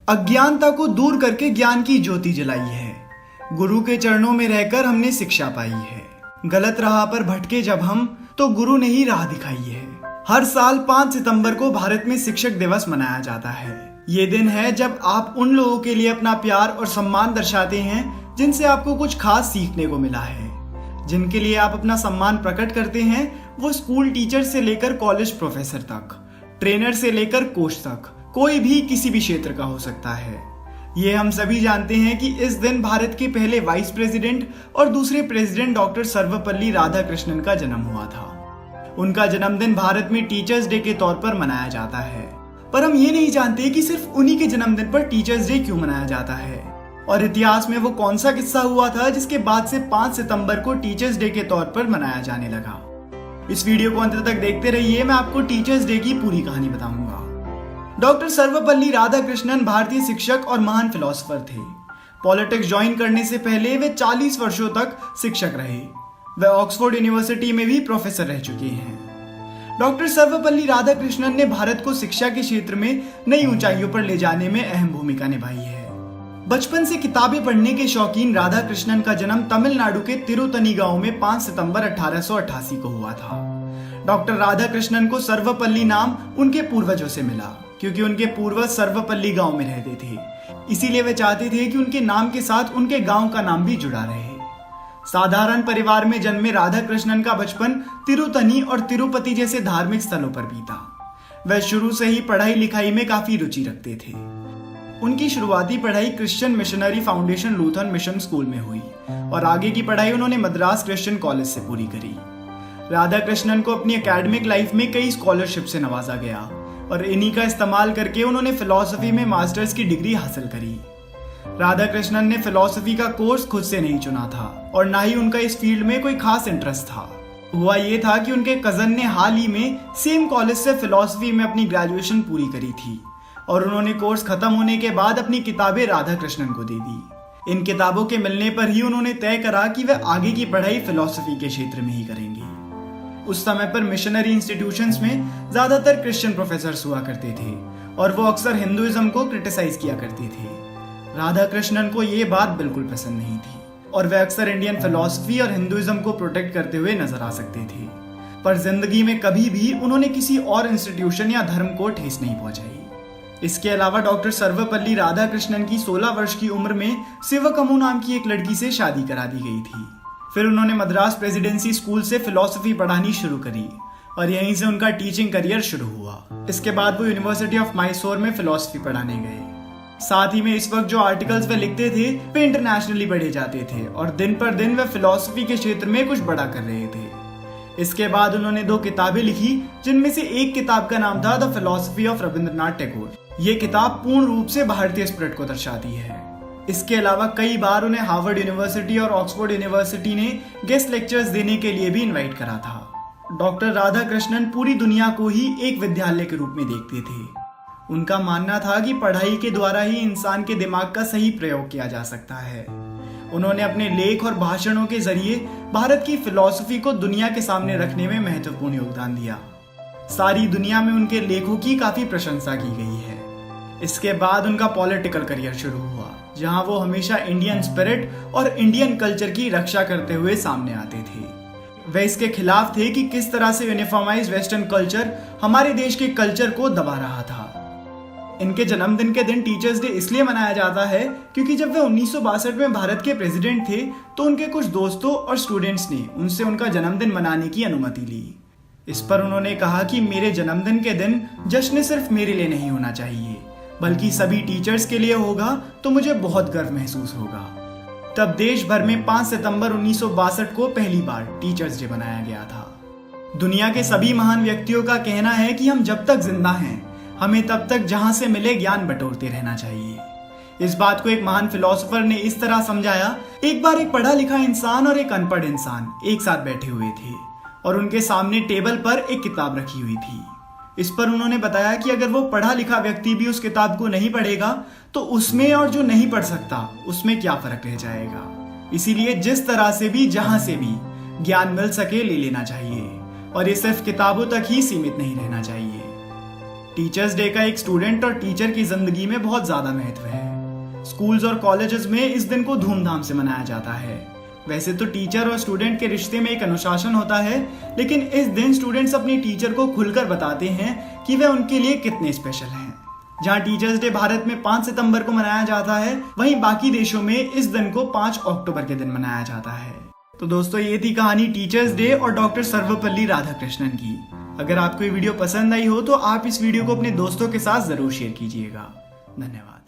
अज्ञानता को दूर करके ज्ञान की ज्योति जलाई है। गुरु के चरणों में रहकर हमने शिक्षा पाई है। गलत राह पर भटके जब हम, तो गुरु ने ही राह दिखाई है। हर साल 5 सितंबर को भारत में शिक्षक दिवस मनाया जाता है। ये दिन है जब आप उन लोगों के लिए अपना प्यार और सम्मान दर्शाते हैं जिनसे आपको कुछ खास सीखने को मिला है। जिनके लिए आप अपना सम्मान प्रकट करते हैं, वो स्कूल टीचर से लेकर कॉलेज प्रोफेसर तक, ट्रेनर से लेकर कोच तक, कोई भी किसी भी क्षेत्र का हो सकता है। ये हम सभी जानते हैं कि इस दिन भारत के पहले वाइस प्रेसिडेंट और दूसरे प्रेसिडेंट डॉक्टर सर्वपल्ली राधाकृष्णन का जन्म हुआ था। उनका जन्मदिन भारत में टीचर्स डे के तौर पर मनाया जाता है। पर हम ये नहीं जानते कि सिर्फ उन्हीं के जन्मदिन पर टीचर्स डे क्यों मनाया जाता है, और इतिहास में वो कौन सा किस्सा हुआ था जिसके बाद से 5 सितंबर को टीचर्स डे के तौर पर मनाया जाने लगा। इस वीडियो को अंत तक देखते रहिए, मैं आपको टीचर्स डे की पूरी कहानी बताऊंगा। डॉक्टर सर्वपल्ली राधाकृष्णन भारतीय शिक्षक और महान फिलोसोफर थे। पॉलिटिक्स ज्वाइन करने से पहले वे 40 वर्षों तक शिक्षक रहे। वे ऑक्सफोर्ड यूनिवर्सिटी में भी प्रोफेसर रह चुके हैं। डॉक्टर सर्वपल्ली राधाकृष्णन ने भारत को शिक्षा के क्षेत्र में नई ऊंचाइयों पर ले जाने में अहम भूमिका निभाई है। बचपन से किताबें पढ़ने के शौकीन राधाकृष्णन का जन्म तमिलनाडु के तिरुतनी गांव में 5 सितंबर 1888 को हुआ था। डॉक्टर राधाकृष्णन को सर्वपल्ली नाम उनके पूर्वजों से मिला, क्योंकि उनके पूर्वज सर्वपल्ली गांव में रहते थे। इसीलिए वे चाहते थे कि उनके नाम के साथ उनके गांव का नाम भी जुड़ा रहे। साधारण परिवार में जन्मे राधाकृष्णन का बचपन तिरुतनी और तिरुपति जैसे धार्मिक स्थलों पर बीता। वे शुरू से ही पढ़ाई लिखाई में काफी रुचि रखते थे। उनकी शुरुआती पढ़ाई Christian missionary foundation Lutheran mission school में हुई और आगे की पढ़ाई उन्होंने मद्रास क्रिश्चियन कॉलेज से पूरी करी। राधाकृष्णन को अपनी एकेडमिक लाइफ में कई स्कॉलरशिप से नवाजा गया और इन्हीं का इस्तेमाल करके उन्होंने फिलॉसफी में मास्टर्स की डिग्री हासिल करी। राधाकृष्णन ने फिलॉसफी का कोर्स खुद से नहीं चुना था और ना ही उनका इस फील्ड में कोई खास इंटरेस्ट था। हुआ ये था कि उनके कजन ने हाल ही में सेम कॉलेज से फिलॉसफी में अपनी ग्रेजुएशन पूरी करी थी और उन्होंने कोर्स खत्म होने के बाद अपनी किताबें राधाकृष्णन को दे दी। इन किताबों के मिलने पर ही उन्होंने तय करा कि वे आगे की पढ़ाई फिलॉसफी के क्षेत्र में ही करेंगे। उस समय पर मिशनरी इंस्टीट्यूशंस में ज्यादातर क्रिश्चियन प्रोफेसर्स हुआ करते थे और वो अक्सर हिंदुइज्म को क्रिटिसाइज किया करते थे। राधाकृष्णन को ये बात बिल्कुल पसंद नहीं थी और वे अक्सर इंडियन फिलॉसफी और हिंदुइज्म को प्रोटेक्ट करते हुए नजर आ सकते थे। पर जिंदगी में कभी भी उन्होंने किसी और इंस्टीट्यूशन या धर्म को ठेस नहीं पहुंचाई। इसके अलावा डॉक्टर सर्वपल्ली राधाकृष्णन की 16 वर्ष की उम्र में शिवकमु नाम की एक लड़की से शादी करा दी गई थी। फिर उन्होंने मद्रास प्रेसिडेंसी स्कूल से फिलॉसफी पढ़ानी शुरू करी और यहीं से उनका टीचिंग करियर शुरू हुआ। इसके बाद वो यूनिवर्सिटी ऑफ मैसूर में फिलॉसफी पढ़ाने गए। साथ ही में इस वक्त जो आर्टिकल्स वे लिखते थे वे इंटरनेशनली पढ़े जाते थे और दिन पर दिन वे फिलॉसफी के क्षेत्र में कुछ बड़ा कर रहे थे। इसके बाद उन्होंने 2 किताबें लिखी, जिनमें से एक किताब का नाम था the philosophy of Rabindranath Tagore. ये किताब पूर्ण रूप से भारतीय स्पिरिट को दर्शाती है। इसके अलावा कई बार उन्हें हार्वर्ड यूनिवर्सिटी और ऑक्सफोर्ड यूनिवर्सिटी ने गेस्ट लेक्चर्स देने के लिए भी इनवाइट करा था। डॉक्टर राधाकृष्णन पूरी दुनिया को ही एक विद्यालय के रूप में देखते थे। उनका मानना था कि पढ़ाई के द्वारा ही इंसान के दिमाग का सही प्रयोग किया जा सकता है। उन्होंने अपने लेख और भाषणों के जरिए भारत की फिलॉसफी को दुनिया के सामने रखने में महत्वपूर्ण योगदान दिया। सारी दुनिया में उनके लेखों की काफी प्रशंसा की गई है। इसके बाद उनका पॉलिटिकल करियर शुरू हुआ, जहां वो हमेशा इंडियन स्पिरिट और इंडियन कल्चर की रक्षा करते हुए सामने आते थे। वे इसके खिलाफ थे कि किस तरह से यूनिफॉर्माइज्ड वेस्टर्न कल्चर हमारे देश के कल्चर को दबा रहा था। इनके जन्मदिन के दिन टीचर्स डे इसलिए मनाया जाता है क्योंकि जब वे 1962 में भारत के प्रेसिडेंट थे तो उनके कुछ दोस्तों और स्टूडेंट्स ने उनसे उनका जन्मदिन मनाने की अनुमति ली। इस पर उन्होंने कहा कि मेरे जन्मदिन के दिन जश्न सिर्फ मेरे लिए नहीं होना चाहिए, बल्कि सभी टीचर्स के लिए होगा तो मुझे बहुत गर्व महसूस होगा। तब देश भर में 5 सितंबर 1962 को पहली बार टीचर्स डे मनाया गया था। दुनिया के सभी महान व्यक्तियों का कहना है कि हम जब तक जिंदा हैं, हमें तब तक जहां से मिले ज्ञान बटोरते रहना चाहिए। इस बात को एक महान फिलोसोफर ने इस तरह समझाया, एक बार एक पढ़ा लिखा इंसान और एक अनपढ़ इंसान एक साथ बैठे हुए थे और उनके सामने टेबल पर एक किताब रखी हुई थी। इस पर उन्होंने बताया कि अगर वो पढ़ा लिखा व्यक्ति भी उस किताब को नहीं पढ़ेगा तो उसमें और जो नहीं पढ़ सकता उसमें क्या फर्क रह जाएगा। इसीलिए जिस तरह से भी जहां से भी ज्ञान मिल सके ले लेना चाहिए और ये सिर्फ किताबों तक ही सीमित नहीं रहना चाहिए। टीचर्स डे का एक स्टूडेंट और टीचर की जिंदगी में बहुत ज्यादा महत्व है। स्कूल्स और कॉलेजेस में इस दिन को धूमधाम से मनाया जाता है। वैसे तो टीचर और स्टूडेंट के रिश्ते में एक अनुशासन होता है, लेकिन इस दिन स्टूडेंट्स अपनी टीचर को खुलकर बताते हैं कि वे उनके लिए कितने स्पेशल हैं। जहां टीचर्स डे भारत में 5 सितंबर को मनाया जाता है, वहीं बाकी देशों में इस दिन को 5 अक्टूबर के दिन मनाया जाता है। तो दोस्तों, ये थी कहानी टीचर्स डे और डॉक्टर सर्वपल्ली राधाकृष्णन की। अगर आपको ये वीडियो पसंद आई हो तो आप इस वीडियो को अपने दोस्तों के साथ जरूर शेयर कीजिएगा। धन्यवाद।